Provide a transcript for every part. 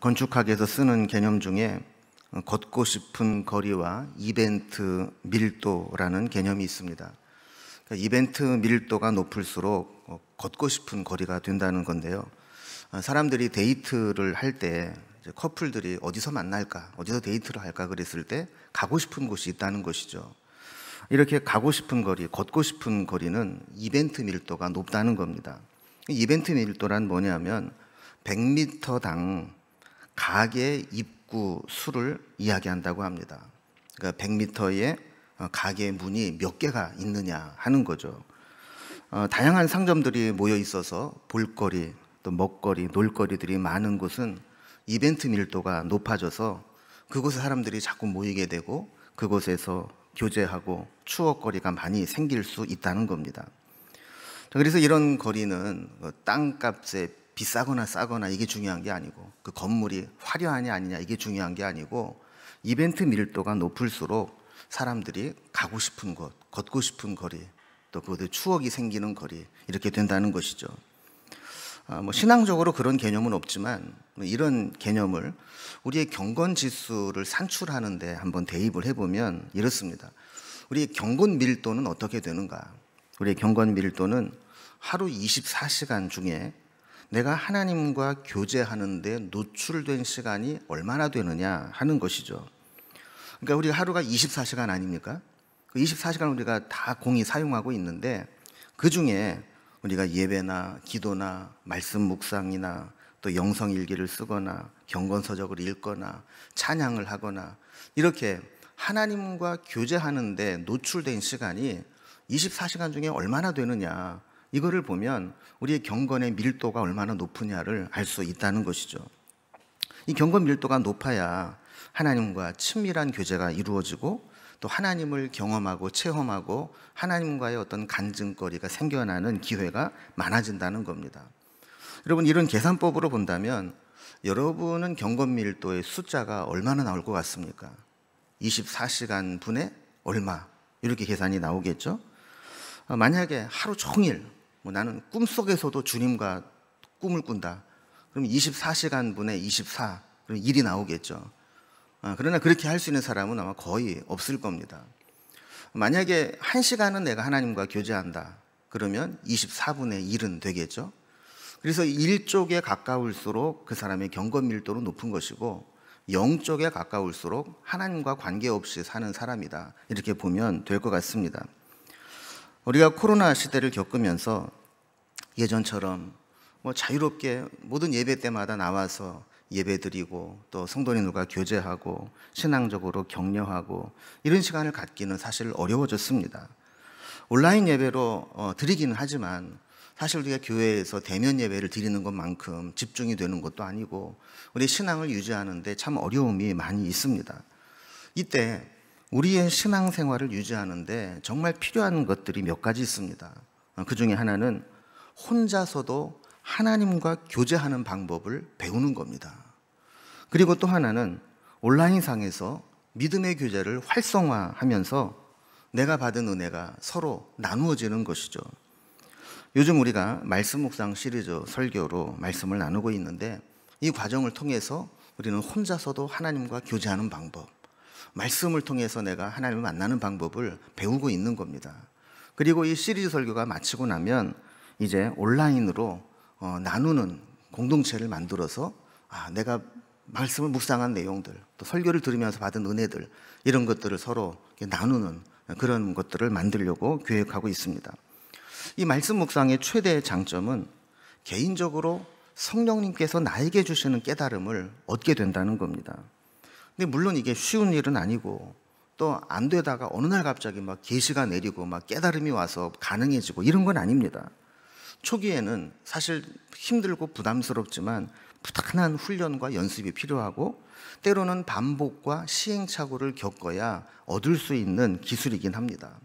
건축학에서 쓰는 개념 중에 걷고 싶은 거리와 이벤트 밀도라는 개념이 있습니다. 그러니까 이벤트 밀도가 높을수록 걷고 싶은 거리가 된다는 건데요. 사람들이 데이트를 할 때 커플들이 어디서 만날까, 어디서 데이트를 할까 그랬을 때 가고 싶은 곳이 있다는 것이죠. 이렇게 가고 싶은 거리, 걷고 싶은 거리는 이벤트 밀도가 높다는 겁니다. 이벤트 밀도란 뭐냐면 100m당 가게 입구 수를 이야기한다고 합니다. 그러니까 100m에 가게 문이 몇 개가 있느냐 하는 거죠. 다양한 상점들이 모여 있어서 볼거리, 또 먹거리, 놀거리들이 많은 곳은 이벤트 밀도가 높아져서 그곳에 사람들이 자꾸 모이게 되고 그곳에서 교제하고 추억거리가 많이 생길 수 있다는 겁니다. 그래서 이런 거리는 땅값에 비싸거나 싸거나 이게 중요한 게 아니고, 그 건물이 화려하냐 아니냐 이게 중요한 게 아니고, 이벤트 밀도가 높을수록 사람들이 가고 싶은 곳, 걷고 싶은 거리, 또 그곳에 추억이 생기는 거리, 이렇게 된다는 것이죠. 신앙적으로 그런 개념은 없지만 이런 개념을 우리의 경건 지수를 산출하는데 한번 대입을 해보면 이렇습니다. 우리의 경건 밀도는 어떻게 되는가? 우리의 경건 밀도는 하루 24시간 중에 내가 하나님과 교제하는데 노출된 시간이 얼마나 되느냐 하는 것이죠. 그러니까 우리가 하루가 24시간 아닙니까? 그 24시간 우리가 다 공히 사용하고 있는데 그 중에 우리가 예배나 기도나 말씀 묵상이나 또 영성일기를 쓰거나 경건서적을 읽거나 찬양을 하거나 이렇게 하나님과 교제하는데 노출된 시간이 24시간 중에 얼마나 되느냐, 이거를 보면 우리의 경건의 밀도가 얼마나 높으냐를 알 수 있다는 것이죠. 이 경건 밀도가 높아야 하나님과 친밀한 교제가 이루어지고 또 하나님을 경험하고 체험하고 하나님과의 어떤 간증거리가 생겨나는 기회가 많아진다는 겁니다. 여러분, 이런 계산법으로 본다면 여러분은 경건 밀도의 숫자가 얼마나 나올 것 같습니까? 24시간 분에 얼마, 이렇게 계산이 나오겠죠. 만약에 하루 종일 나는 꿈속에서도 주님과 꿈을 꾼다, 그럼 24시간 분에 24, 그럼 1이 나오겠죠. 그러나 그렇게 할 수 있는 사람은 아마 거의 없을 겁니다. 만약에 1시간은 내가 하나님과 교제한다, 그러면 24분의 1은 되겠죠. 그래서 1쪽에 가까울수록 그 사람의 경건 밀도는 높은 것이고 0쪽에 가까울수록 하나님과 관계없이 사는 사람이다, 이렇게 보면 될 것 같습니다. 우리가 코로나 시대를 겪으면서 예전처럼 자유롭게 모든 예배 때마다 나와서 예배드리고 또 성도님들과 교제하고 신앙적으로 격려하고 이런 시간을 갖기는 사실 어려워졌습니다. 온라인 예배로 드리기는 하지만 사실 우리가 교회에서 대면 예배를 드리는 것만큼 집중이 되는 것도 아니고 우리 신앙을 유지하는데 참 어려움이 많이 있습니다. 이때 우리의 신앙생활을 유지하는데 정말 필요한 것들이 몇 가지 있습니다. 그 중에 하나는 혼자서도 하나님과 교제하는 방법을 배우는 겁니다. 그리고 또 하나는 온라인상에서 믿음의 교제를 활성화하면서 내가 받은 은혜가 서로 나누어지는 것이죠. 요즘 우리가 말씀 묵상 시리즈 설교로 말씀을 나누고 있는데 이 과정을 통해서 우리는 혼자서도 하나님과 교제하는 방법, 말씀을 통해서 내가 하나님을 만나는 방법을 배우고 있는 겁니다. 그리고 이 시리즈 설교가 마치고 나면 이제 온라인으로 나누는 공동체를 만들어서 내가 말씀을 묵상한 내용들, 또 설교를 들으면서 받은 은혜들, 이런 것들을 서로 나누는 그런 것들을 만들려고 계획하고 있습니다. 이 말씀 묵상의 최대의 장점은 개인적으로 성령님께서 나에게 주시는 깨달음을 얻게 된다는 겁니다. 근데 물론 이게 쉬운 일은 아니고 또 안 되다가 어느 날 갑자기 막 계시가 내리고 막 깨달음이 와서 가능해지고 이런 건 아닙니다. 초기에는 사실 힘들고 부담스럽지만 부단한 훈련과 연습이 필요하고 때로는 반복과 시행착오를 겪어야 얻을 수 있는 기술이긴 합니다.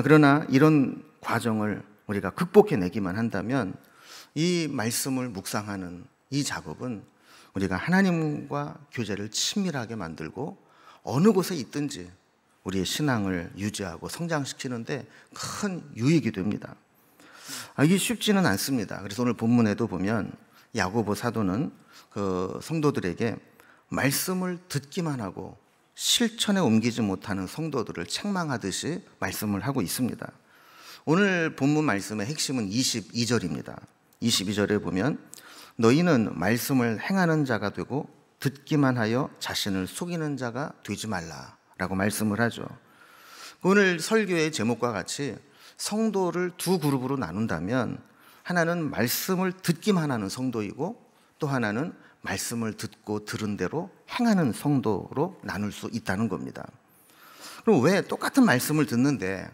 그러나 이런 과정을 우리가 극복해내기만 한다면 이 말씀을 묵상하는 이 작업은 우리가 하나님과 교제를 친밀하게 만들고 어느 곳에 있든지 우리의 신앙을 유지하고 성장시키는데 큰 유익이 됩니다. 이게 쉽지는 않습니다. 그래서 오늘 본문에도 보면 야고보 사도는 그 성도들에게 말씀을 듣기만 하고 실천에 옮기지 못하는 성도들을 책망하듯이 말씀을 하고 있습니다. 오늘 본문 말씀의 핵심은 22절입니다. 22절에 보면 너희는 말씀을 행하는 자가 되고 듣기만 하여 자신을 속이는 자가 되지 말라라고 말씀을 하죠. 오늘 설교의 제목과 같이 성도를 두 그룹으로 나눈다면 하나는 말씀을 듣기만 하는 성도이고 또 하나는 말씀을 듣고 들은 대로 행하는 성도로 나눌 수 있다는 겁니다. 그럼 왜 똑같은 말씀을 듣는데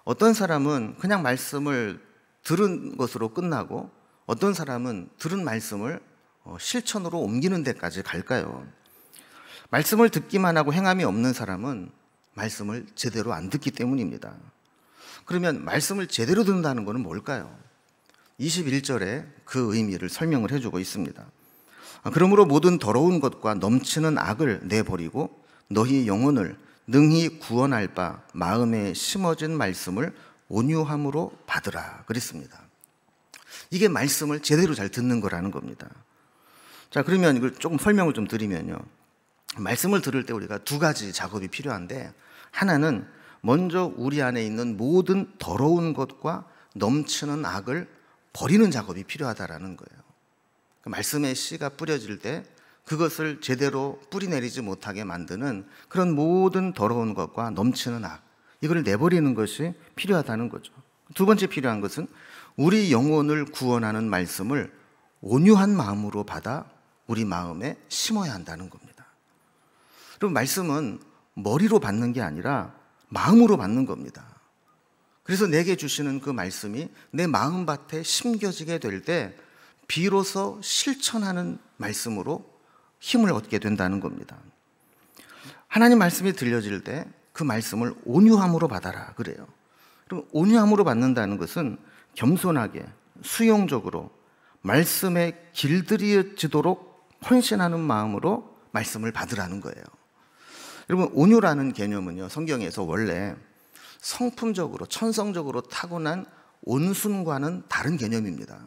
어떤 사람은 그냥 말씀을 들은 것으로 끝나고 어떤 사람은 들은 말씀을 실천으로 옮기는 데까지 갈까요? 말씀을 듣기만 하고 행함이 없는 사람은 말씀을 제대로 안 듣기 때문입니다. 그러면 말씀을 제대로 듣는다는 것은 뭘까요? 21절에 그 의미를 설명을 해주고 있습니다. 그러므로 모든 더러운 것과 넘치는 악을 내버리고 너희 영혼을 능히 구원할 바 마음에 심어진 말씀을 온유함으로 받으라 그랬습니다. 이게 말씀을 제대로 잘 듣는 거라는 겁니다. 자, 그러면 이걸 조금 설명을 좀 드리면요. 말씀을 들을 때 우리가 두 가지 작업이 필요한데 하나는 먼저 우리 안에 있는 모든 더러운 것과 넘치는 악을 버리는 작업이 필요하다라는 거예요. 말씀의 씨가 뿌려질 때 그것을 제대로 뿌리내리지 못하게 만드는 그런 모든 더러운 것과 넘치는 악, 이걸 내버리는 것이 필요하다는 거죠. 두 번째 필요한 것은 우리 영혼을 구원하는 말씀을 온유한 마음으로 받아 우리 마음에 심어야 한다는 겁니다. 그럼 말씀은 머리로 받는 게 아니라 마음으로 받는 겁니다. 그래서 내게 주시는 그 말씀이 내 마음밭에 심겨지게 될 때 비로소 실천하는 말씀으로 힘을 얻게 된다는 겁니다. 하나님 말씀이 들려질 때 그 말씀을 온유함으로 받아라 그래요. 그럼 온유함으로 받는다는 것은 겸손하게 수용적으로 말씀에 길들여지도록 헌신하는 마음으로 말씀을 받으라는 거예요. 여러분, 온유라는 개념은요, 성경에서 원래 성품적으로 천성적으로 타고난 온순과는 다른 개념입니다.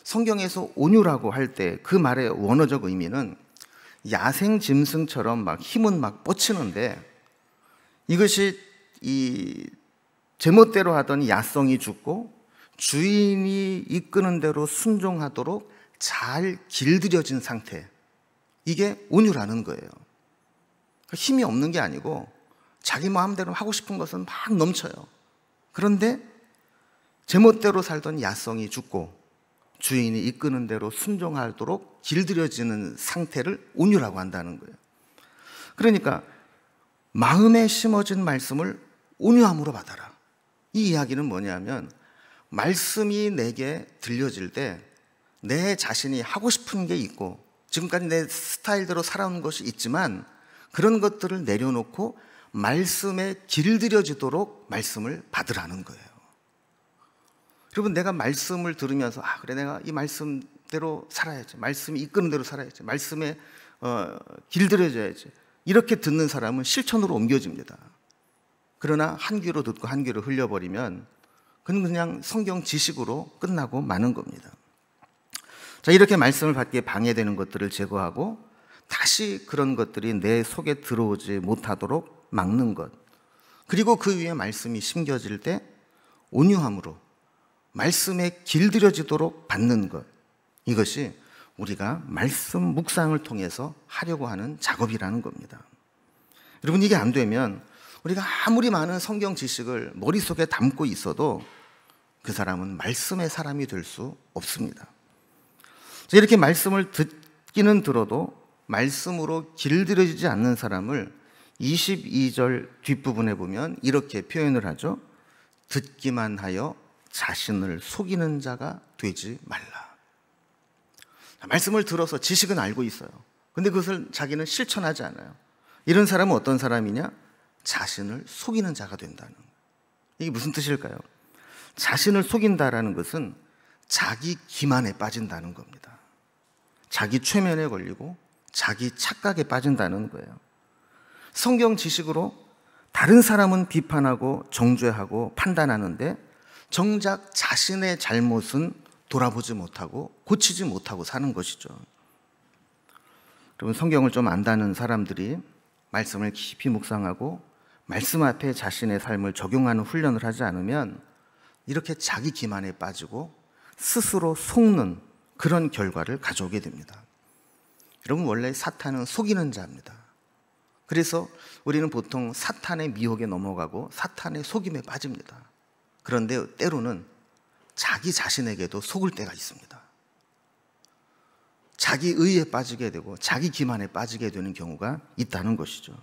성경에서 온유라고 할 때 그 말의 원어적 의미는 야생 짐승처럼 막 힘은 막 뻗치는데 이것이 이 제멋대로 하던 야성이 죽고 주인이 이끄는 대로 순종하도록 잘 길들여진 상태, 이게 온유라는 거예요. 힘이 없는 게 아니고 자기 마음대로 하고 싶은 것은 막 넘쳐요. 그런데 제멋대로 살던 야성이 죽고 주인이 이끄는 대로 순종하도록 길들여지는 상태를 온유라고 한다는 거예요. 그러니까 마음에 심어진 말씀을 온유함으로 받아라. 이 이야기는 뭐냐면 말씀이 내게 들려질 때 내 자신이 하고 싶은 게 있고 지금까지 내 스타일대로 살아온 것이 있지만 그런 것들을 내려놓고 말씀에 길들여지도록 말씀을 받으라는 거예요. 여러분, 내가 말씀을 들으면서 그래, 내가 이 말씀대로 살아야지, 말씀이 이끄는 대로 살아야지, 말씀에 길들여져야지, 이렇게 듣는 사람은 실천으로 옮겨집니다. 그러나 한 귀로 듣고 한 귀로 흘려버리면 그건 그냥 성경 지식으로 끝나고 마는 겁니다. 자, 이렇게 말씀을 받기에 방해되는 것들을 제거하고 다시 그런 것들이 내 속에 들어오지 못하도록 막는 것, 그리고 그 위에 말씀이 심겨질 때 온유함으로 말씀에 길들여지도록 받는 것, 이것이 우리가 말씀 묵상을 통해서 하려고 하는 작업이라는 겁니다. 여러분, 이게 안 되면 우리가 아무리 많은 성경 지식을 머릿속에 담고 있어도 그 사람은 말씀의 사람이 될 수 없습니다. 이렇게 말씀을 듣기는 들어도 말씀으로 길들여지지 않는 사람을 22절 뒷부분에 보면 이렇게 표현을 하죠. 듣기만 하여 자신을 속이는 자가 되지 말라. 말씀을 들어서 지식은 알고 있어요. 근데 그것을 자기는 실천하지 않아요. 이런 사람은 어떤 사람이냐? 자신을 속이는 자가 된다는 거예요. 이게 무슨 뜻일까요? 자신을 속인다라는 것은 자기 기만에 빠진다는 겁니다. 자기 최면에 걸리고 자기 착각에 빠진다는 거예요. 성경 지식으로 다른 사람은 비판하고 정죄하고 판단하는데 정작 자신의 잘못은 돌아보지 못하고 고치지 못하고 사는 것이죠. 여러분, 성경을 좀 안다는 사람들이 말씀을 깊이 묵상하고 말씀 앞에 자신의 삶을 적용하는 훈련을 하지 않으면 이렇게 자기 기만에 빠지고 스스로 속는 그런 결과를 가져오게 됩니다. 여러분, 원래 사탄은 속이는 자입니다. 그래서 우리는 보통 사탄의 미혹에 넘어가고 사탄의 속임에 빠집니다. 그런데 때로는 자기 자신에게도 속을 때가 있습니다. 자기 의에 빠지게 되고 자기 기만에 빠지게 되는 경우가 있다는 것이죠.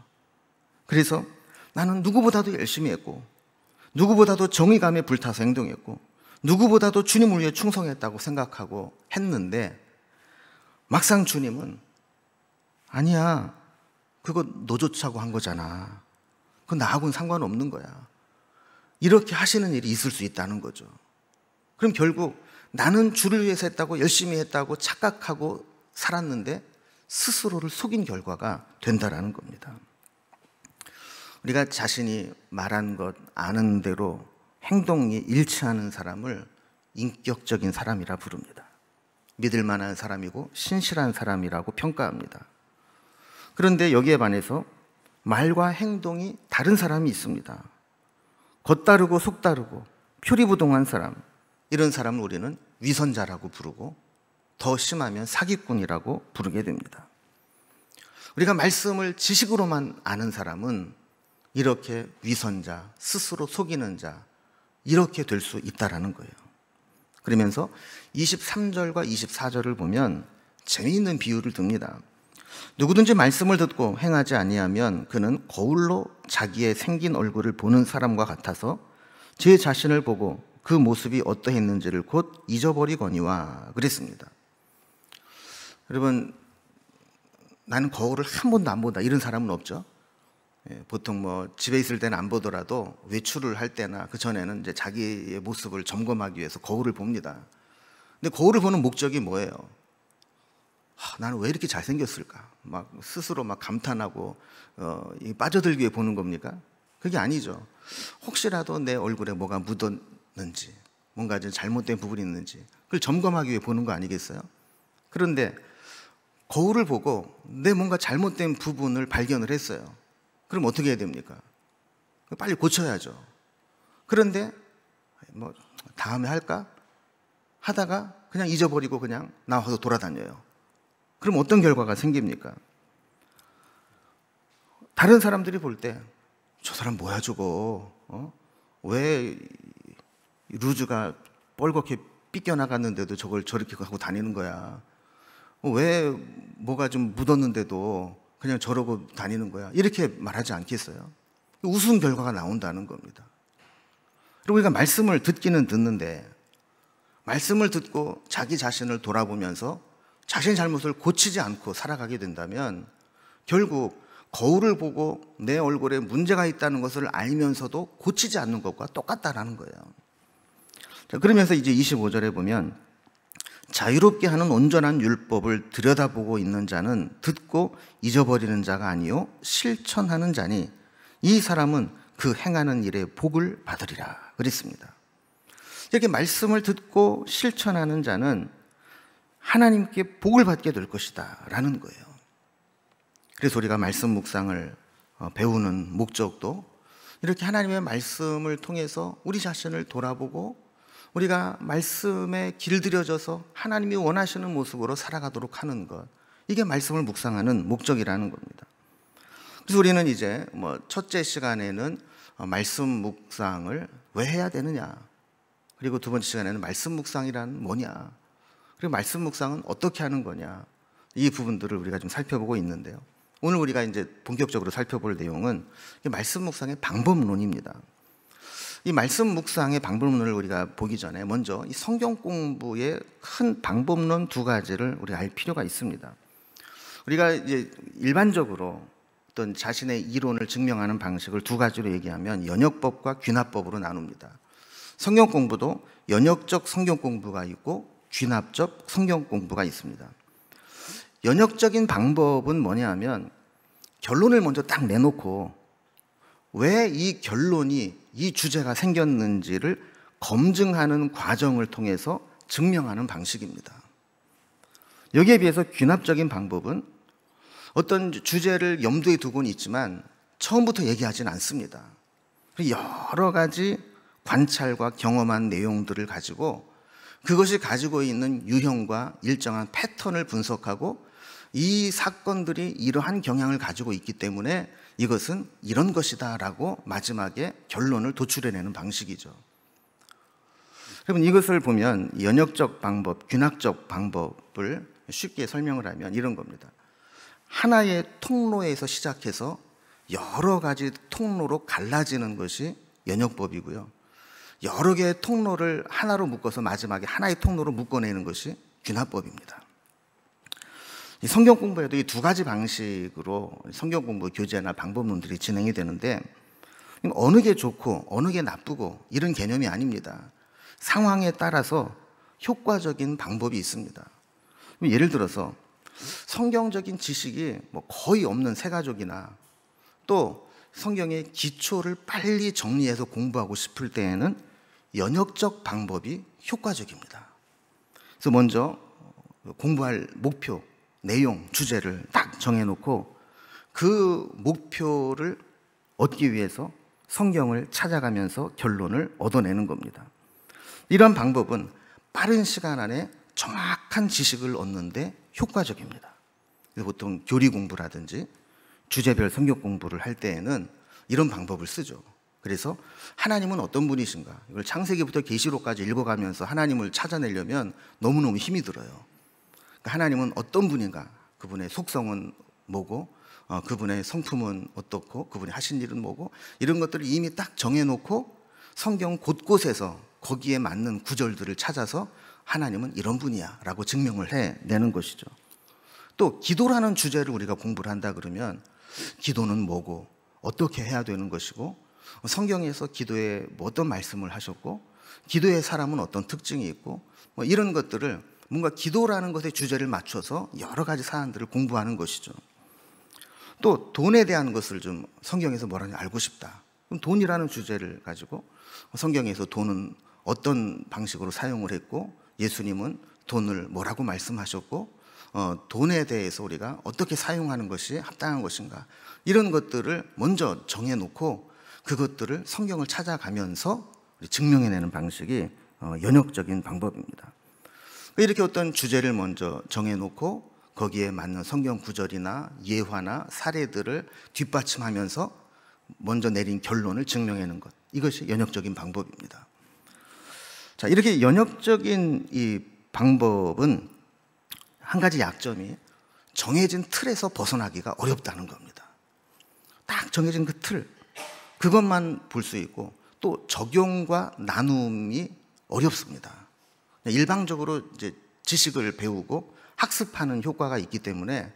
그래서 나는 누구보다도 열심히 했고 누구보다도 정의감에 불타서 행동했고 누구보다도 주님을 위해 충성했다고 생각하고 했는데 막상 주님은 아니야, 그거 너 좋자고 한 거잖아. 그건 나하고는 상관없는 거야. 이렇게 하시는 일이 있을 수 있다는 거죠. 그럼 결국 나는 주를 위해서 했다고 열심히 했다고 착각하고 살았는데 스스로를 속인 결과가 된다라는 겁니다. 우리가 자신이 말한 것 아는 대로 행동이 일치하는 사람을 인격적인 사람이라 부릅니다. 믿을 만한 사람이고 신실한 사람이라고 평가합니다. 그런데 여기에 반해서 말과 행동이 다른 사람이 있습니다. 겉다르고 속다르고 표리부동한 사람, 이런 사람을 우리는 위선자라고 부르고 더 심하면 사기꾼이라고 부르게 됩니다. 우리가 말씀을 지식으로만 아는 사람은 이렇게 위선자, 스스로 속이는 자, 이렇게 될 수 있다라는 거예요. 그러면서 23절과 24절을 보면 재미있는 비유를 듭니다. 누구든지 말씀을 듣고 행하지 아니하면 그는 거울로 자기의 생긴 얼굴을 보는 사람과 같아서 제 자신을 보고 그 모습이 어떠했는지를 곧 잊어버리거니와 그랬습니다. 여러분, 나는 거울을 한 번도 안 본다, 이런 사람은 없죠? 보통 뭐 집에 있을 때는 안 보더라도 외출을 할 때나 그 전에는 이제 자기의 모습을 점검하기 위해서 거울을 봅니다. 근데 거울을 보는 목적이 뭐예요? 나는 왜 이렇게 잘생겼을까? 막 스스로 막 감탄하고 빠져들기 위해 보는 겁니까? 그게 아니죠. 혹시라도 내 얼굴에 뭐가 묻었는지, 뭔가 좀 잘못된 부분이 있는지 그걸 점검하기 위해 보는 거 아니겠어요? 그런데 거울을 보고 내 뭔가 잘못된 부분을 발견을 했어요. 그럼 어떻게 해야 됩니까? 빨리 고쳐야죠. 그런데 뭐 다음에 할까? 하다가 그냥 잊어버리고 그냥 나와서 돌아다녀요. 그럼 어떤 결과가 생깁니까? 다른 사람들이 볼 때 저 사람 뭐야 저거? 왜 루즈가 뻘겋게 삐껴나갔는데도 저걸 저렇게 하고 다니는 거야? 왜 뭐가 좀 묻었는데도 그냥 저러고 다니는 거야? 이렇게 말하지 않겠어요? 우스운 결과가 나온다는 겁니다. 그리고 우리가 말씀을 듣기는 듣는데 말씀을 듣고 자기 자신을 돌아보면서 자신의 잘못을 고치지 않고 살아가게 된다면 결국 거울을 보고 내 얼굴에 문제가 있다는 것을 알면서도 고치지 않는 것과 똑같다라는 거예요. 자, 그러면서 이제 25절에 보면 자유롭게 하는 온전한 율법을 들여다보고 있는 자는 듣고 잊어버리는 자가 아니요 실천하는 자니 이 사람은 그 행하는 일에 복을 받으리라 그랬습니다. 이렇게 말씀을 듣고 실천하는 자는 하나님께 복을 받게 될 것이다 라는 거예요. 그래서 우리가 말씀 묵상을 배우는 목적도 이렇게 하나님의 말씀을 통해서 우리 자신을 돌아보고 우리가 말씀에 길들여져서 하나님이 원하시는 모습으로 살아가도록 하는 것, 이게 말씀을 묵상하는 목적이라는 겁니다. 그래서 우리는 이제 첫째 시간에는 말씀 묵상을 왜 해야 되느냐, 그리고 두 번째 시간에는 말씀 묵상이란 뭐냐, 그리고 말씀 묵상은 어떻게 하는 거냐, 이 부분들을 우리가 좀 살펴보고 있는데요. 오늘 우리가 이제 본격적으로 살펴볼 내용은 말씀 묵상의 방법론입니다. 이 말씀 묵상의 방법론을 우리가 보기 전에 먼저 이 성경 공부의 큰 방법론 두 가지를 우리가 알 필요가 있습니다. 우리가 이제 일반적으로 어떤 자신의 이론을 증명하는 방식을 두 가지로 얘기하면 연역법과 귀납법으로 나눕니다. 성경 공부도 연역적 성경 공부가 있고 귀납적 성경 공부가 있습니다. 연역적인 방법은 뭐냐 하면 결론을 먼저 딱 내놓고 왜 이 결론이, 이 주제가 생겼는지를 검증하는 과정을 통해서 증명하는 방식입니다. 여기에 비해서 귀납적인 방법은 어떤 주제를 염두에 두고는 있지만 처음부터 얘기하지는 않습니다. 여러 가지 관찰과 경험한 내용들을 가지고 그것이 가지고 있는 유형과 일정한 패턴을 분석하고 이 사건들이 이러한 경향을 가지고 있기 때문에 이것은 이런 것이다 라고 마지막에 결론을 도출해내는 방식이죠. 여러분, 이것을 보면 연역적 방법, 귀납적 방법을 쉽게 설명을 하면 이런 겁니다. 하나의 통로에서 시작해서 여러 가지 통로로 갈라지는 것이 연역법이고요. 여러 개의 통로를 하나로 묶어서 마지막에 하나의 통로로 묶어내는 것이 귀납법입니다. 성경 공부에도 이 두 가지 방식으로 성경 공부 교재나 방법론들이 진행이 되는데 어느 게 좋고 어느 게 나쁘고 이런 개념이 아닙니다. 상황에 따라서 효과적인 방법이 있습니다. 예를 들어서 성경적인 지식이 거의 없는 새가족이나 또 성경의 기초를 빨리 정리해서 공부하고 싶을 때에는 연역적 방법이 효과적입니다. 그래서 먼저 공부할 목표, 내용, 주제를 딱 정해놓고 그 목표를 얻기 위해서 성경을 찾아가면서 결론을 얻어내는 겁니다. 이런 방법은 빠른 시간 안에 정확한 지식을 얻는데 효과적입니다. 보통 교리 공부라든지 주제별 성경 공부를 할 때에는 이런 방법을 쓰죠. 그래서 하나님은 어떤 분이신가, 이걸 창세기부터 계시록까지 읽어가면서 하나님을 찾아내려면 너무너무 힘이 들어요. 그러니까 하나님은 어떤 분인가, 그분의 속성은 뭐고, 그분의 성품은 어떻고, 그분이 하신 일은 뭐고, 이런 것들을 이미 딱 정해놓고 성경 곳곳에서 거기에 맞는 구절들을 찾아서 하나님은 이런 분이야 라고 증명을 해내는 것이죠. 또 기도라는 주제를 우리가 공부를 한다 그러면 기도는 뭐고 어떻게 해야 되는 것이고 성경에서 기도에 어떤 말씀을 하셨고 기도의 사람은 어떤 특징이 있고 이런 것들을 뭔가 기도라는 것에 주제를 맞춰서 여러 가지 사안들을 공부하는 것이죠. 또 돈에 대한 것을 좀 성경에서 뭐라는지 알고 싶다. 그럼 돈이라는 주제를 가지고 성경에서 돈은 어떤 방식으로 사용을 했고 예수님은 돈을 뭐라고 말씀하셨고 돈에 대해서 우리가 어떻게 사용하는 것이 합당한 것인가, 이런 것들을 먼저 정해놓고 그것들을 성경을 찾아가면서 증명해내는 방식이 연역적인 방법입니다. 이렇게 어떤 주제를 먼저 정해놓고 거기에 맞는 성경 구절이나 예화나 사례들을 뒷받침하면서 먼저 내린 결론을 증명해내는 것, 이것이 연역적인 방법입니다. 자, 이렇게 연역적인 이 방법은 한 가지 약점이 정해진 틀에서 벗어나기가 어렵다는 겁니다. 딱 정해진 그 틀, 그것만 볼 수 있고 또 적용과 나눔이 어렵습니다. 일방적으로 이제 지식을 배우고 학습하는 효과가 있기 때문에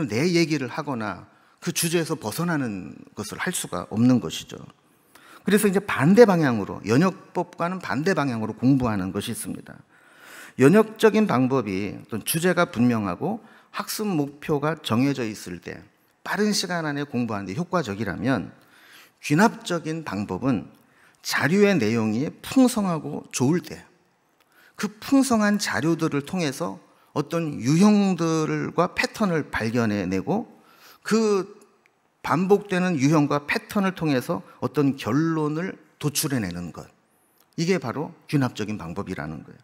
내 얘기를 하거나 그 주제에서 벗어나는 것을 할 수가 없는 것이죠. 그래서 이제 반대 방향으로, 연역법과는 반대 방향으로 공부하는 것이 있습니다. 연역적인 방법이 어떤 주제가 분명하고 학습 목표가 정해져 있을 때 빠른 시간 안에 공부하는 데 효과적이라면, 귀납적인 방법은 자료의 내용이 풍성하고 좋을 때 그 풍성한 자료들을 통해서 어떤 유형들과 패턴을 발견해내고 그 반복되는 유형과 패턴을 통해서 어떤 결론을 도출해내는 것, 이게 바로 귀납적인 방법이라는 거예요.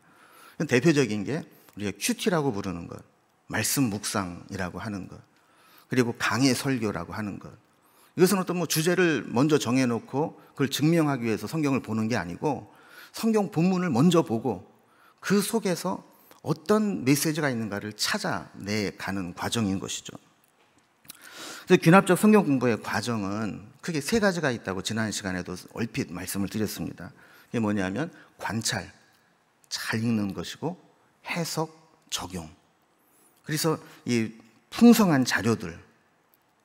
대표적인 게 우리가 큐티라고 부르는 것, 말씀 묵상이라고 하는 것, 그리고 강해 설교라고 하는 것. 이것은 어떤 주제를 먼저 정해놓고 그걸 증명하기 위해서 성경을 보는 게 아니고 성경 본문을 먼저 보고 그 속에서 어떤 메시지가 있는가를 찾아내가는 과정인 것이죠. 그래서 귀납적 성경 공부의 과정은 크게 세 가지가 있다고 지난 시간에도 얼핏 말씀을 드렸습니다. 이게 뭐냐면 관찰, 잘 읽는 것이고 해석, 적용. 그래서 이 풍성한 자료들,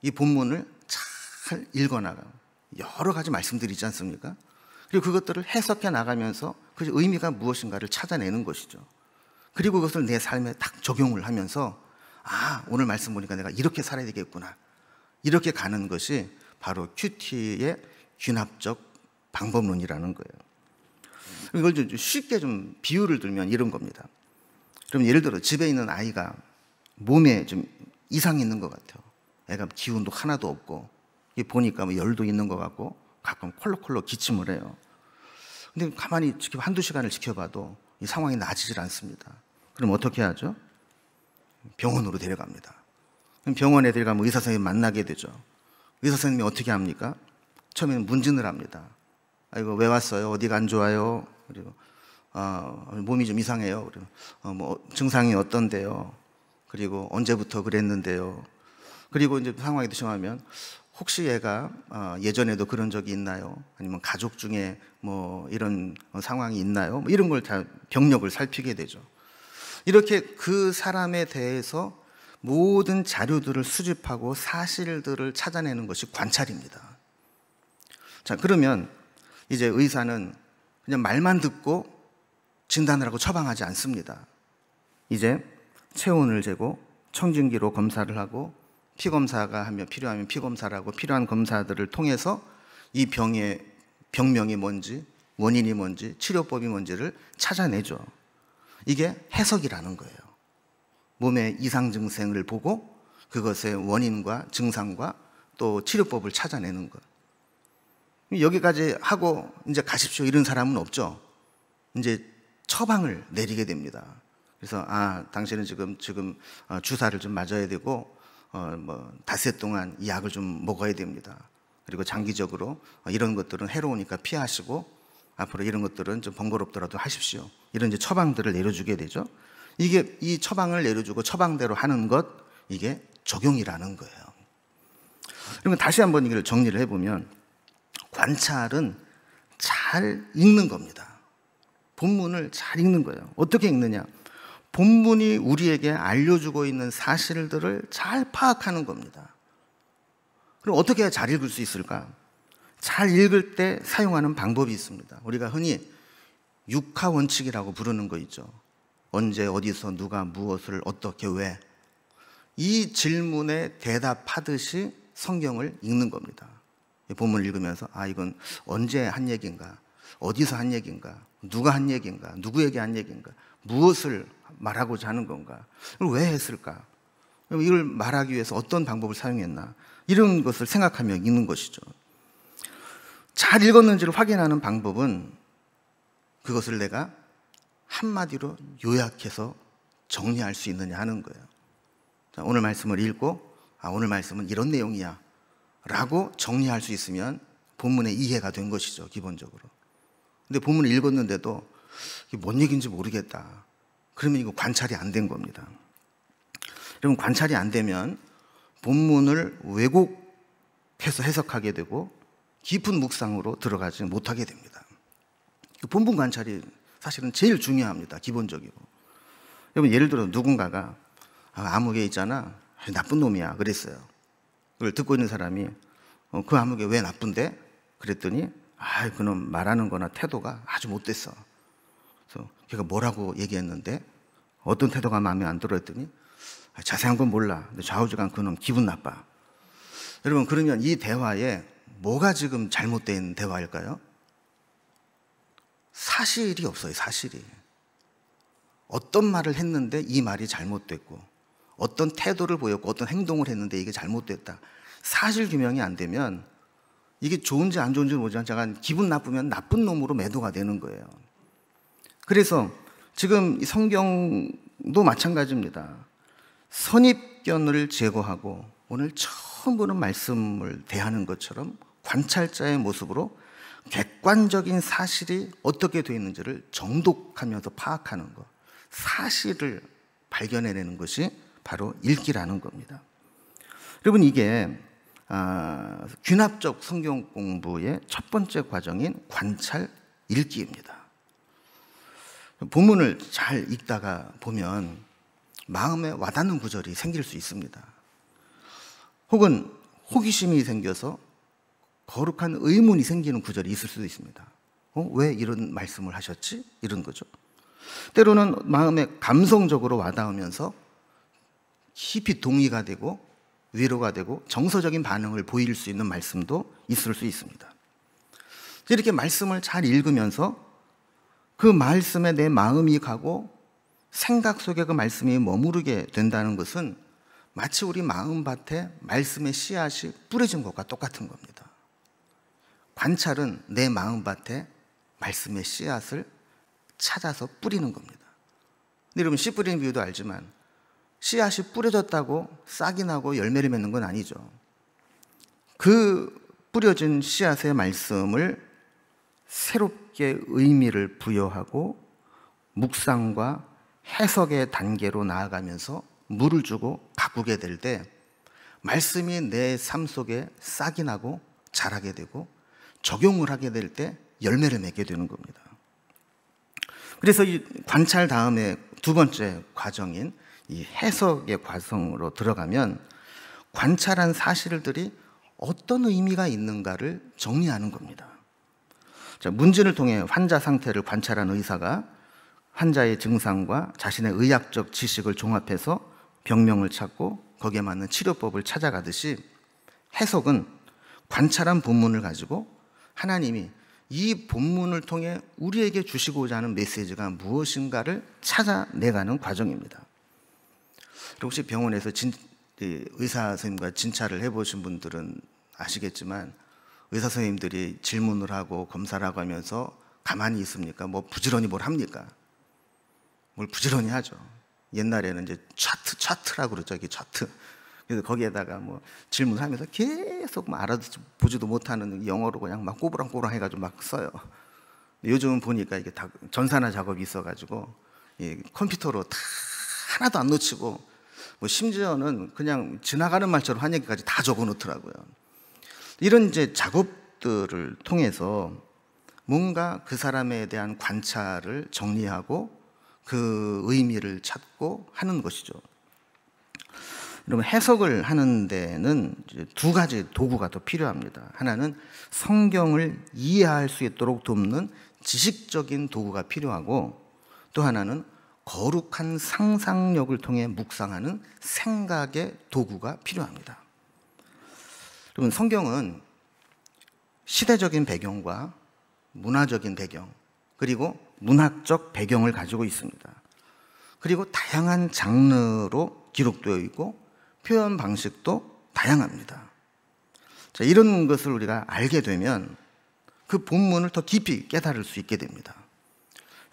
이 본문을 잘 읽어나가고 여러 가지 말씀들이 있지 않습니까? 그리고 그것들을 해석해 나가면서 그 의미가 무엇인가를 찾아내는 것이죠. 그리고 그것을 내 삶에 딱 적용을 하면서 오늘 말씀 보니까 내가 이렇게 살아야 되겠구나, 이렇게 가는 것이 바로 큐티의 귀납적 방법론이라는 거예요. 이걸 좀 쉽게 좀 비유를 들면 이런 겁니다. 그럼 예를 들어 집에 있는 아이가 몸에 좀 이상이 있는 것 같아요. 애가 기운도 하나도 없고 보니까 뭐 열도 있는 것 같고 가끔 콜록콜록 기침을 해요. 근데 가만히 한두 시간을 지켜봐도 이 상황이 나아지질 않습니다. 그럼 어떻게 하죠? 병원으로 데려갑니다. 그럼 병원에 데려가면 의사 선생님 만나게 되죠. 의사 선생님이 어떻게 합니까? 처음에는 문진을 합니다. 이거 왜 왔어요? 어디가 안 좋아요? 그리고 몸이 좀 이상해요. 그리고 뭐 증상이 어떤데요? 그리고 언제부터 그랬는데요? 그리고 이제 상황이 심하면 혹시 얘가 예전에도 그런 적이 있나요? 아니면 가족 중에 뭐 이런 상황이 있나요? 뭐 이런 걸 다 병력을 살피게 되죠. 이렇게 그 사람에 대해서 모든 자료들을 수집하고 사실들을 찾아내는 것이 관찰입니다. 자, 그러면 이제 의사는 그냥 말만 듣고 진단을 하고 처방하지 않습니다. 이제 체온을 재고 청진기로 검사를 하고 피검사가 하면 필요하면 피검사를 하고 필요한 검사들을 통해서 이 병의 병명이 뭔지, 원인이 뭔지, 치료법이 뭔지를 찾아내죠. 이게 해석이라는 거예요. 몸의 이상 증상을 보고 그것의 원인과 증상과 또 치료법을 찾아내는 것. 여기까지 하고 이제 가십시오 이런 사람은 없죠. 이제 처방을 내리게 됩니다. 그래서 당신은 지금 주사를 좀 맞아야 되고 뭐 닷새 동안 이 약을 좀 먹어야 됩니다. 그리고 장기적으로 이런 것들은 해로우니까 피하시고 앞으로 이런 것들은 좀 번거롭더라도 하십시오. 이런 이제 처방들을 내려주게 되죠. 이게 이 처방을 내려주고 처방대로 하는 것, 이게 적용이라는 거예요. 그러면 다시 한번 이걸 정리를 해보면 관찰은 잘 읽는 겁니다. 본문을 잘 읽는 거예요. 어떻게 읽느냐? 본문이 우리에게 알려주고 있는 사실들을 잘 파악하는 겁니다. 그럼 어떻게 해야 잘 읽을 수 있을까? 잘 읽을 때 사용하는 방법이 있습니다. 우리가 흔히 육하 원칙이라고 부르는 거 있죠. 언제, 어디서, 누가, 무엇을, 어떻게, 왜. 이 질문에 대답하듯이 성경을 읽는 겁니다. 본문을 읽으면서 이건 언제 한 얘기인가, 어디서 한 얘기인가, 누가 한 얘기인가, 누구에게 한 얘기인가, 무엇을 말하고자 하는 건가, 이걸 왜 했을까, 이걸 말하기 위해서 어떤 방법을 사용했나, 이런 것을 생각하며 읽는 것이죠. 잘 읽었는지를 확인하는 방법은 그것을 내가 한마디로 요약해서 정리할 수 있느냐 하는 거예요. 자, 오늘 말씀을 읽고 오늘 말씀은 이런 내용이야 라고 정리할 수 있으면 본문의 이해가 된 것이죠, 기본적으로. 근데 본문을 읽었는데도 이게 뭔 얘기인지 모르겠다. 그러면 이거 관찰이 안 된 겁니다. 여러분, 관찰이 안 되면 본문을 왜곡해서 해석하게 되고 깊은 묵상으로 들어가지 못하게 됩니다. 본문 관찰이 사실은 제일 중요합니다, 기본적이고. 여러분, 예를 들어 누군가가 아무개 있잖아, 나쁜 놈이야 그랬어요. 그걸 듣고 있는 사람이 그 아무개 왜 나쁜데? 그랬더니 그놈 말하는 거나 태도가 아주 못됐어. 그래서 걔가 뭐라고 얘기했는데 어떤 태도가 마음에 안 들어 했더니 자세한 건 몰라. 근데 좌우지간 그놈 기분 나빠. 여러분, 그러면 이 대화에 뭐가 지금 잘못된 대화일까요? 사실이 없어요, 사실이. 어떤 말을 했는데 이 말이 잘못됐고, 어떤 태도를 보였고, 어떤 행동을 했는데 이게 잘못됐다. 사실 규명이 안 되면 이게 좋은지 안 좋은지 모르지만 제가 기분 나쁘면 나쁜 놈으로 매도가 되는 거예요. 그래서 지금 이 성경도 마찬가지입니다. 선입견을 제거하고 오늘 처음 보는 말씀을 대하는 것처럼 관찰자의 모습으로 객관적인 사실이 어떻게 되어 있는지를 정독하면서 파악하는 것, 사실을 발견해내는 것이 바로 읽기라는 겁니다. 여러분, 이게 귀납적 성경 공부의 첫 번째 과정인 관찰 읽기입니다. 본문을 잘 읽다가 보면 마음에 와닿는 구절이 생길 수 있습니다. 혹은 호기심이 생겨서 거룩한 의문이 생기는 구절이 있을 수도 있습니다. 왜 이런 말씀을 하셨지? 이런 거죠. 때로는 마음에 감성적으로 와닿으면서 깊이 동의가 되고 위로가 되고 정서적인 반응을 보일 수 있는 말씀도 있을 수 있습니다. 이렇게 말씀을 잘 읽으면서 그 말씀에 내 마음이 가고 생각 속에 그 말씀이 머무르게 된다는 것은 마치 우리 마음밭에 말씀의 씨앗이 뿌려진 것과 똑같은 겁니다. 관찰은 내 마음밭에 말씀의 씨앗을 찾아서 뿌리는 겁니다. 근데 여러분, 씨 뿌리는 비유도 알지만 씨앗이 뿌려졌다고 싹이 나고 열매를 맺는 건 아니죠. 그 뿌려진 씨앗의 말씀을 새롭게 의미를 부여하고 묵상과 해석의 단계로 나아가면서 물을 주고 가꾸게 될 때 말씀이 내 삶 속에 싹이 나고 자라게 되고 적용을 하게 될 때 열매를 맺게 되는 겁니다. 그래서 이 관찰 다음에 두 번째 과정인 이 해석의 과정으로 들어가면 관찰한 사실들이 어떤 의미가 있는가를 정리하는 겁니다. 자, 문진을 통해 환자 상태를 관찰한 의사가 환자의 증상과 자신의 의학적 지식을 종합해서 병명을 찾고 거기에 맞는 치료법을 찾아가듯이 해석은 관찰한 본문을 가지고 하나님이 이 본문을 통해 우리에게 주시고자 하는 메시지가 무엇인가를 찾아내가는 과정입니다. 혹시 병원에서 의사 선생님과 진찰을 해보신 분들은 아시겠지만 의사 선생님들이 질문을 하고 검사를 하고 하면서 가만히 있습니까? 뭐 부지런히 뭘 합니까? 뭘 부지런히 하죠. 옛날에는 이제 차트라고 그러죠. 이게 차트. 그래서 거기에다가 뭐 질문하면서 계속 알아보지도 못하는 영어로 그냥 막 꼬부랑꼬부랑 해가지고 막 써요. 요즘은 보니까 이게 다 전산화 작업이 있어가지고 컴퓨터로 다 하나도 안 놓치고 뭐 심지어는 그냥 지나가는 말처럼 한 얘기까지 다 적어 놓더라고요. 이런 이제 작업들을 통해서 뭔가 그 사람에 대한 관찰을 정리하고 그 의미를 찾고 하는 것이죠. 여러분, 해석을 하는 데는 이제 두 가지 도구가 더 필요합니다. 하나는 성경을 이해할 수 있도록 돕는 지식적인 도구가 필요하고, 또 하나는 거룩한 상상력을 통해 묵상하는 생각의 도구가 필요합니다. 여러분, 성경은 시대적인 배경과 문화적인 배경, 그리고 문학적 배경을 가지고 있습니다. 그리고 다양한 장르로 기록되어 있고 표현 방식도 다양합니다. 자, 이런 것을 우리가 알게 되면 그 본문을 더 깊이 깨달을 수 있게 됩니다.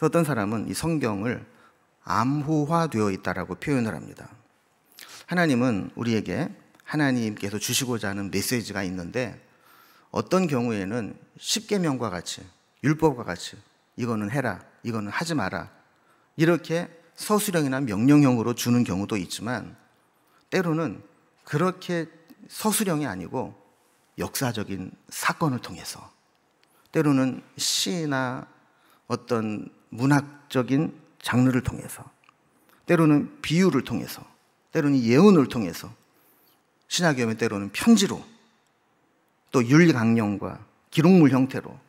어떤 사람은 이 성경을 암호화되어 있다라고 표현을 합니다. 하나님은 우리에게 하나님께서 주시고자 하는 메시지가 있는데 어떤 경우에는 십계명과 같이, 율법과 같이 이거는 해라, 이거는 하지 마라, 이렇게 서술형이나 명령형으로 주는 경우도 있지만, 때로는 그렇게 서술형이 아니고 역사적인 사건을 통해서, 때로는 시나 어떤 문학적인 장르를 통해서, 때로는 비유를 통해서, 때로는 예언을 통해서, 신약에 오면 때로는 편지로, 또 윤리강령과 기록물 형태로,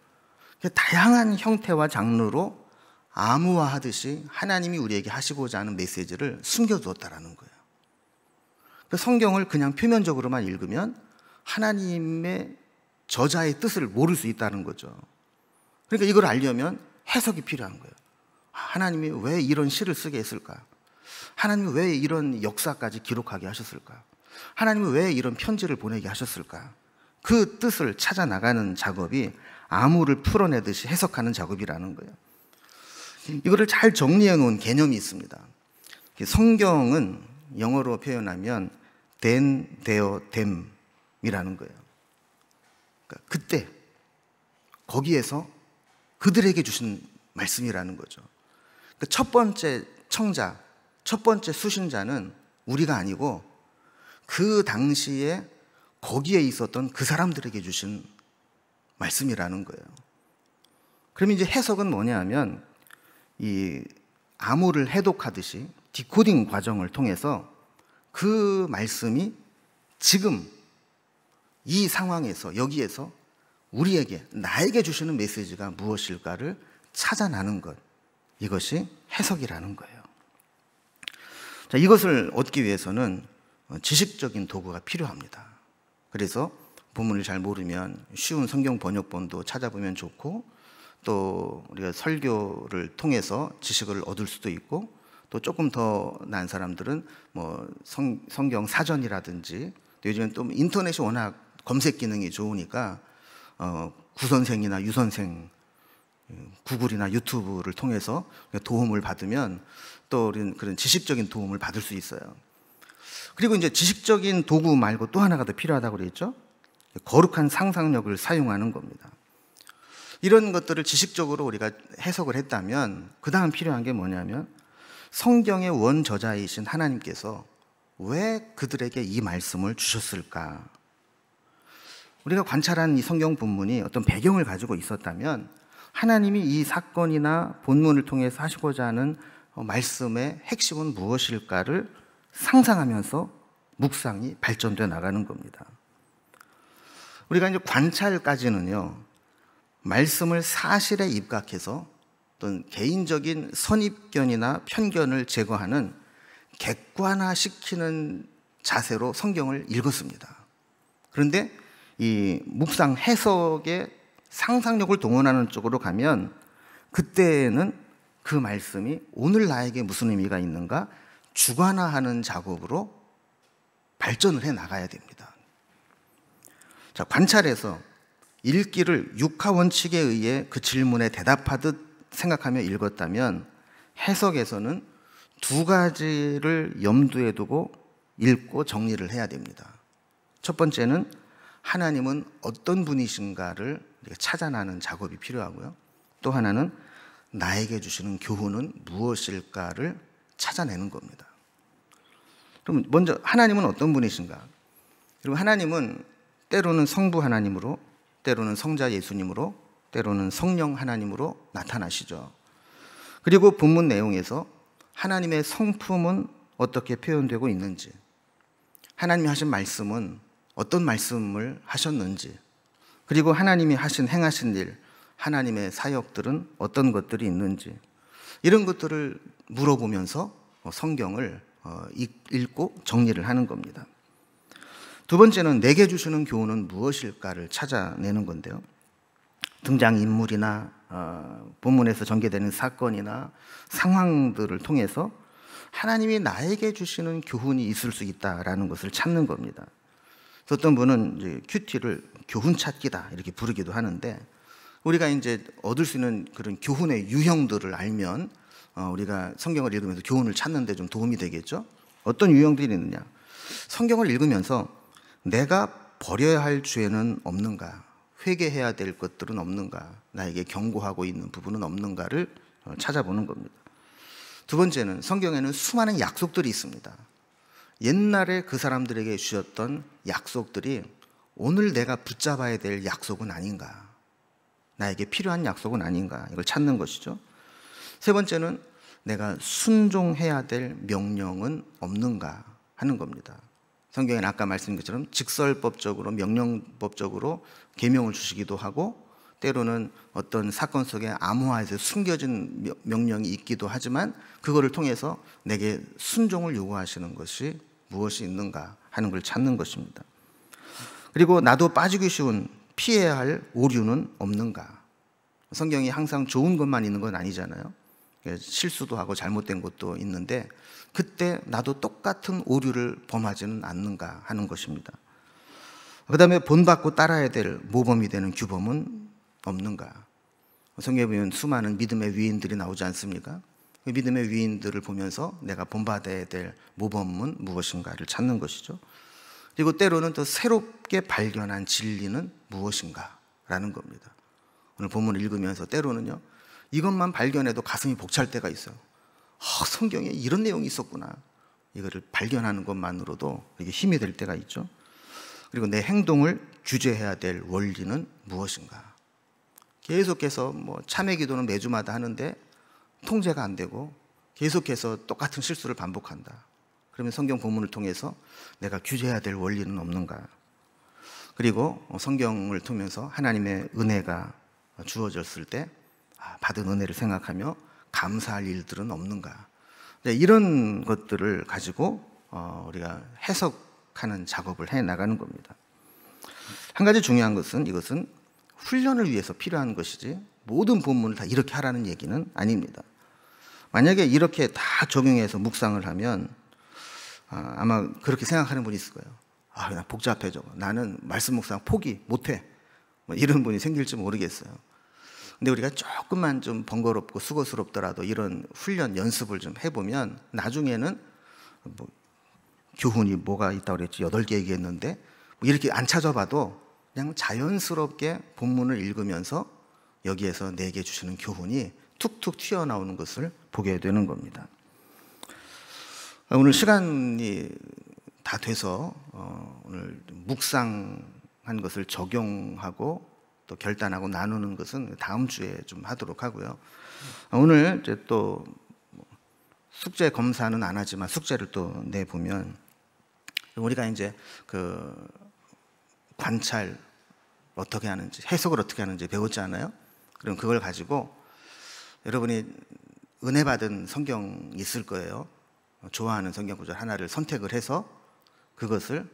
다양한 형태와 장르로 암호화하듯이 하나님이 우리에게 하시고자 하는 메시지를 숨겨두었다라는 거예요. 성경을 그냥 표면적으로만 읽으면 하나님의 저자의 뜻을 모를 수 있다는 거죠. 그러니까 이걸 알려면 해석이 필요한 거예요. 하나님이 왜 이런 시를 쓰게 했을까? 하나님이 왜 이런 역사까지 기록하게 하셨을까? 하나님이 왜 이런 편지를 보내게 하셨을까? 그 뜻을 찾아 나가는 작업이 암호를 풀어내듯이 해석하는 작업이라는 거예요. 이거를 잘 정리해 놓은 개념이 있습니다. 성경은 영어로 표현하면 then, there, them이라는 거예요. 그러니까 그때, 거기에서 그들에게 주신 말씀이라는 거죠. 그러니까 첫 번째 청자, 첫 번째 수신자는 우리가 아니고 그 당시에 거기에 있었던 그 사람들에게 주신 말씀이라는 거예요. 그러면 이제 해석은 뭐냐 하면 이 암호를 해독하듯이 디코딩 과정을 통해서 그 말씀이 지금 이 상황에서, 여기에서 우리에게, 나에게 주시는 메시지가 무엇일까를 찾아나는 것, 이것이 해석이라는 거예요. 자, 이것을 얻기 위해서는 지식적인 도구가 필요합니다. 그래서 본문을 잘 모르면 쉬운 성경 번역본도 찾아보면 좋고, 또 우리가 설교를 통해서 지식을 얻을 수도 있고, 또 조금 더 나은 사람들은 뭐 성경 사전이라든지, 요즘엔 또 인터넷이 워낙 검색 기능이 좋으니까 구선생이나 유선생, 구글이나 유튜브를 통해서 도움을 받으면 또 우리는 그런 지식적인 도움을 받을 수 있어요. 그리고 이제 지식적인 도구 말고 또 하나가 더 필요하다고 그랬죠. 거룩한 상상력을 사용하는 겁니다. 이런 것들을 지식적으로 우리가 해석을 했다면 그 다음 필요한 게 뭐냐면, 성경의 원저자이신 하나님께서 왜 그들에게 이 말씀을 주셨을까? 우리가 관찰한 이 성경 본문이 어떤 배경을 가지고 있었다면, 하나님이 이 사건이나 본문을 통해서 하시고자 하는 말씀의 핵심은 무엇일까를 상상하면서 묵상이 발전되어 나가는 겁니다. 우리가 이제 관찰까지는요, 말씀을 사실에 입각해서 어떤 개인적인 선입견이나 편견을 제거하는 객관화시키는 자세로 성경을 읽었습니다. 그런데 이 묵상 해석의 상상력을 동원하는 쪽으로 가면, 그때는 그 말씀이 오늘 나에게 무슨 의미가 있는가 주관화하는 작업으로 발전을 해 나가야 됩니다. 자, 관찰해서 읽기를 육하 원칙에 의해 그 질문에 대답하듯 생각하며 읽었다면, 해석에서는 두 가지를 염두에 두고 읽고 정리를 해야 됩니다. 첫 번째는 하나님은 어떤 분이신가를 찾아내는 작업이 필요하고요. 또 하나는 나에게 주시는 교훈은 무엇일까를 찾아내는 겁니다. 그럼 먼저 하나님은 어떤 분이신가? 그리고 하나님은 때로는 성부 하나님으로, 때로는 성자 예수님으로, 때로는 성령 하나님으로 나타나시죠. 그리고 본문 내용에서 하나님의 성품은 어떻게 표현되고 있는지, 하나님이 하신 말씀은 어떤 말씀을 하셨는지, 그리고 하나님이 행하신 일, 하나님의 사역들은 어떤 것들이 있는지, 이런 것들을 물어보면서 성경을 읽고 정리를 하는 겁니다. 두 번째는 내게 주시는 교훈은 무엇일까를 찾아내는 건데요. 등장인물이나 본문에서 전개되는 사건이나 상황들을 통해서 하나님이 나에게 주시는 교훈이 있을 수 있다라는 것을 찾는 겁니다. 어떤 분은 이제 큐티를 교훈 찾기다 이렇게 부르기도 하는데, 우리가 이제 얻을 수 있는 그런 교훈의 유형들을 알면 우리가 성경을 읽으면서 교훈을 찾는 데 좀 도움이 되겠죠. 어떤 유형들이 있느냐? 성경을 읽으면서 내가 버려야 할 죄는 없는가? 회개해야 될 것들은 없는가? 나에게 경고하고 있는 부분은 없는가를 찾아보는 겁니다. 두 번째는 성경에는 수많은 약속들이 있습니다. 옛날에 그 사람들에게 주셨던 약속들이 오늘 내가 붙잡아야 될 약속은 아닌가? 나에게 필요한 약속은 아닌가? 이걸 찾는 것이죠. 세 번째는 내가 순종해야 될 명령은 없는가 하는 겁니다. 성경에는 아까 말씀드린 것처럼 직설법적으로, 명령법적으로 계명을 주시기도 하고, 때로는 어떤 사건 속에 암호화해서 숨겨진 명령이 있기도 하지만, 그거를 통해서 내게 순종을 요구하시는 것이 무엇이 있는가 하는 걸 찾는 것입니다. 그리고 나도 빠지기 쉬운 피해야 할 오류는 없는가? 성경이 항상 좋은 것만 있는 건 아니잖아요. 실수도 하고 잘못된 것도 있는데, 그때 나도 똑같은 오류를 범하지는 않는가 하는 것입니다. 그 다음에 본받고 따라야 될 모범이 되는 규범은 없는가? 성경에 보면 수많은 믿음의 위인들이 나오지 않습니까? 그 믿음의 위인들을 보면서 내가 본받아야 될 모범은 무엇인가를 찾는 것이죠. 그리고 때로는 또 새롭게 발견한 진리는 무엇인가 라는 겁니다. 오늘 본문을 읽으면서 때로는요, 이것만 발견해도 가슴이 벅찰 때가 있어요. 성경에 이런 내용이 있었구나. 이거를 발견하는 것만으로도 이게 힘이 될 때가 있죠. 그리고 내 행동을 규제해야 될 원리는 무엇인가. 계속해서 참회 기도는 매주마다 하는데 통제가 안 되고 계속해서 똑같은 실수를 반복한다. 그러면 성경 본문을 통해서 내가 규제해야 될 원리는 없는가. 그리고 성경을 통해서 하나님의 은혜가 주어졌을 때 받은 은혜를 생각하며 감사할 일들은 없는가. 이런 것들을 가지고 우리가 해석하는 작업을 해 나가는 겁니다. 한 가지 중요한 것은, 이것은 훈련을 위해서 필요한 것이지 모든 본문을 다 이렇게 하라는 얘기는 아닙니다. 만약에 이렇게 다 적용해서 묵상을 하면 아마 그렇게 생각하는 분이 있을 거예요. 나 복잡해 저거. 나는 말씀 묵상 포기 못해. 뭐 이런 분이 생길지 모르겠어요. 근데 우리가 조금만 좀 번거롭고 수고스럽더라도 이런 훈련 연습을 좀 해보면 나중에는 뭐 교훈이 뭐가 있다고 그랬지? 8개 얘기했는데 뭐 이렇게 안 찾아봐도 그냥 자연스럽게 본문을 읽으면서 여기에서 내게 주시는 교훈이 툭툭 튀어나오는 것을 보게 되는 겁니다. 오늘 시간이 다 돼서 오늘 묵상한 것을 적용하고 또 결단하고 나누는 것은 다음 주에 좀 하도록 하고요. 오늘 이제 또 숙제 검사는 안 하지만 숙제를 또 내보면 우리가 이제 그 관찰 어떻게 하는지, 해석을 어떻게 하는지 배웠잖아요. 그럼 그걸 가지고 여러분이 은혜 받은 성경 있을 거예요. 좋아하는 성경 구절 하나를 선택을 해서 그것을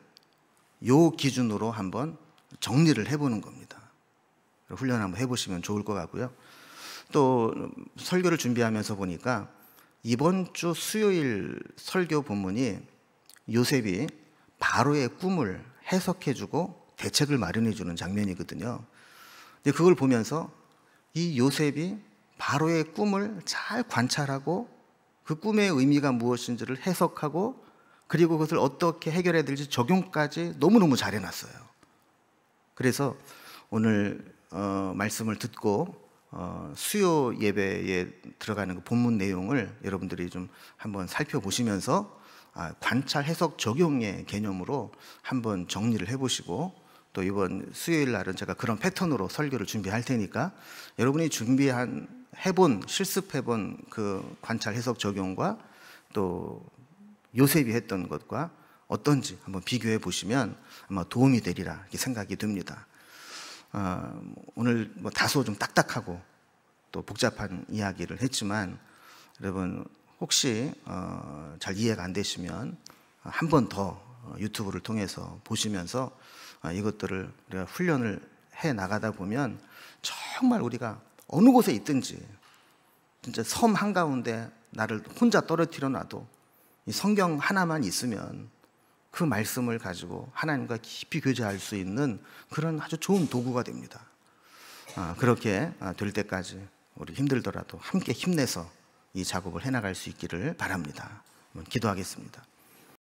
요 기준으로 한번 정리를 해보는 겁니다. 훈련 한번 해보시면 좋을 것 같고요. 또 설교를 준비하면서 보니까 이번 주 수요일 설교 본문이 요셉이 바로의 꿈을 해석해주고 대책을 마련해주는 장면이거든요. 근데 그걸 보면서 이 요셉이 바로의 꿈을 잘 관찰하고 그 꿈의 의미가 무엇인지를 해석하고 그리고 그것을 어떻게 해결해야 될지 적용까지 너무너무 잘해놨어요. 그래서 오늘 말씀을 듣고 수요 예배에 들어가는 그 본문 내용을 여러분들이 좀 한번 살펴보시면서 관찰, 해석, 적용의 개념으로 한번 정리를 해보시고 또 이번 수요일 날은 제가 그런 패턴으로 설교를 준비할 테니까 여러분이 해본, 실습해본 그 관찰, 해석, 적용과 또 요셉이 했던 것과 어떤지 한번 비교해 보시면 아마 도움이 되리라 이렇게 생각이 듭니다. 오늘 뭐 다소 좀 딱딱하고 또 복잡한 이야기를 했지만 여러분 혹시 잘 이해가 안 되시면 한 번 더 유튜브를 통해서 보시면서 이것들을 우리가 훈련을 해 나가다 보면 정말 우리가 어느 곳에 있든지 진짜 섬 한가운데 나를 혼자 떨어뜨려 놔도 이 성경 하나만 있으면 그 말씀을 가지고 하나님과 깊이 교제할 수 있는 그런 아주 좋은 도구가 됩니다. 그렇게 될 때까지 우리 힘들더라도 함께 힘내서 이 작업을 해나갈 수 있기를 바랍니다. 기도하겠습니다.